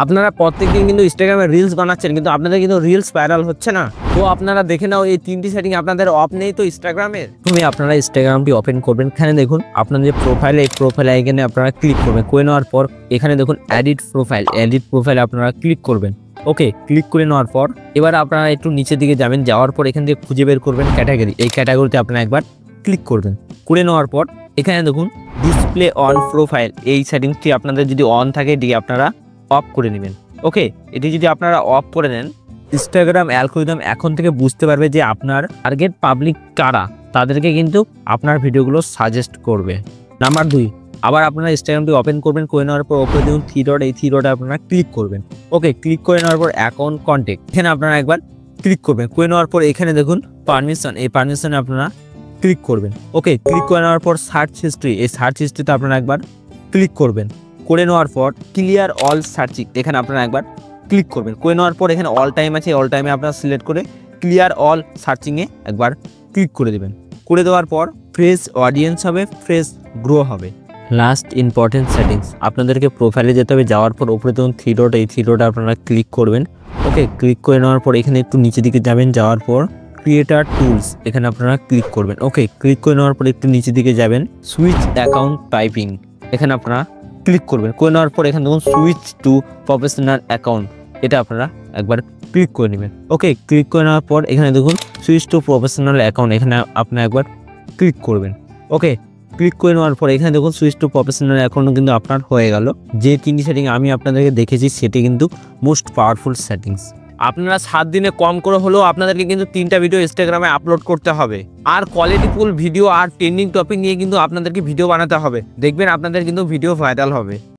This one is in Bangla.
আপনারা প্রত্যেকদিন কিন্তু ইনস্টাগ্রামে রিলস বানাচ্ছেন, কিন্তু আপনাদের কিন্তু রিলস ভাইরাল হচ্ছে না। তো আপনারা দেখে নাও এই 3টি সেটিং আপনাদের অফ নেই তো ইনস্টাগ্রামের। তুমি আপনারা ইনস্টাগ্রামটি ওপেন করবেন, এখানে দেখুন আপনাদের যে প্রোফাইল, এই প্রোফাইল আইকনে আপনারা ক্লিক করবেন। করে নেওয়ার পর এখানে দেখুন এডিট প্রোফাইল আপনারা ক্লিক করবেন। ওকে, ক্লিক করে নেওয়ার পর এবার আপনারা একটু নিচের দিকে যাবেন, যাওয়ার পর এখান থেকে খুঁজে বের করবেন ক্যাটাগরি। এই ক্যাটাগরিতে আপনারা একবার ক্লিক করবেন। করে নেওয়ার পর এখানে দেখুন ডিসপ্লে অন প্রোফাইল, এই সেটিংসটি আপনাদের যদি অন থাকে এটি আপনারা অফ করে নেবেন। ওকে, এটি যদি আপনারা অফ করে নেন, ইনস্টাগ্রাম অ্যালগরিদম এখন থেকে বুঝতে পারবে যে আপনার টার্গেট পাবলিক কারা, তাদেরকে কিন্তু আপনার ভিডিওগুলো সাজেস্ট করবে। নাম্বার 2, আবার আপনারা ইনস্টাগ্রামটি ওপেন করবেন। করে নেওয়ার পর ওপরে দেখুন থ্রি ডট, এই থ্রি ডটে আপনারা ক্লিক করবেন। ওকে, ক্লিক করে নেওয়ার পর অ্যাকাউন্ট কন্ট্যাক্ট, এখানে আপনারা একবার ক্লিক করবেন। করে নেওয়ার পর এখানে দেখুন পারমিশন, এই পারমিশনে আপনারা ক্লিক করবেন। ওকে, ক্লিক করে নেওয়ার পর সার্চ হিস্ট্রি, এই সার্চ হিস্ট্রিতে আপনারা একবার ক্লিক করবেন। করে নেওয়ার পর ক্লিয়ার অল সার্চিং, এখানে আপনারা একবার ক্লিক করবেন। করে নেওয়ার পর এখানে অল টাইম আছে, অল টাইমে আপনারা সিলেক্ট করে ক্লিয়ার অল সার্চিংয়ে একবার ক্লিক করে দেবেন। করে দেওয়ার পর ফ্রেশ অডিয়েন্স হবে, ফ্রেশ গ্রো হবে। লাস্ট ইম্পর্টেন্ট সেটিংস, আপনাদেরকে প্রোফাইলে যেতে হবে। যাওয়ার পর উপরে দেখুন থ্রি ডট, এই থ্রি ডটে আপনারা ক্লিক করবেন। ওকে, ক্লিক করে নেওয়ার পর এখানে একটু নিচের দিকে যাবেন, যাওয়ার পর ক্রিয়েটার টুলস, এখানে আপনারা ক্লিক করবেন। ওকে, ক্লিক করে নেওয়ার পর একটু নিচের দিকে যাবেন, সুইচ অ্যাকাউন্ট টাইপিং, এখানে আপনারা ক্লিক করবেন। করে নেওয়ার পর এখানে দেখুন সুইচ টু প্রফেশনাল অ্যাকাউন্ট, এটা আপনারা একবার ক্লিক করে নেবেন। ওকে, ক্লিক করে নেওয়ার পর এখানে দেখুন সুইচ টু প্রফেশনাল অ্যাকাউন্ট, এখানে আপনারা একবার ক্লিক করবেন। ওকে, ক্লিক করে নেওয়ার পর এখানে দেখুন সুইচ টু প্রফেশনাল অ্যাকাউন্ট কিন্তু আপনার হয়ে গেল। যে 3টি সেটিং আমি আপনাদেরকে দেখেছি সেটি কিন্তু মোস্ট পাওয়ারফুল সেটিংস। আপনারা 7 দিনে কম করে হলেও আপনাদেরকে কিন্তু 3টা ভিডিও ইনস্টাগ্রামে আপলোড করতে হবে, আর কোয়ালিটিফুল ভিডিও আর ট্রেন্ডিং টপিক নিয়ে কিন্তু আপনাদেরকে ভিডিও বানাতে হবে। দেখবেন আপনাদের কিন্তু ভিডিও ভাইরাল হবে।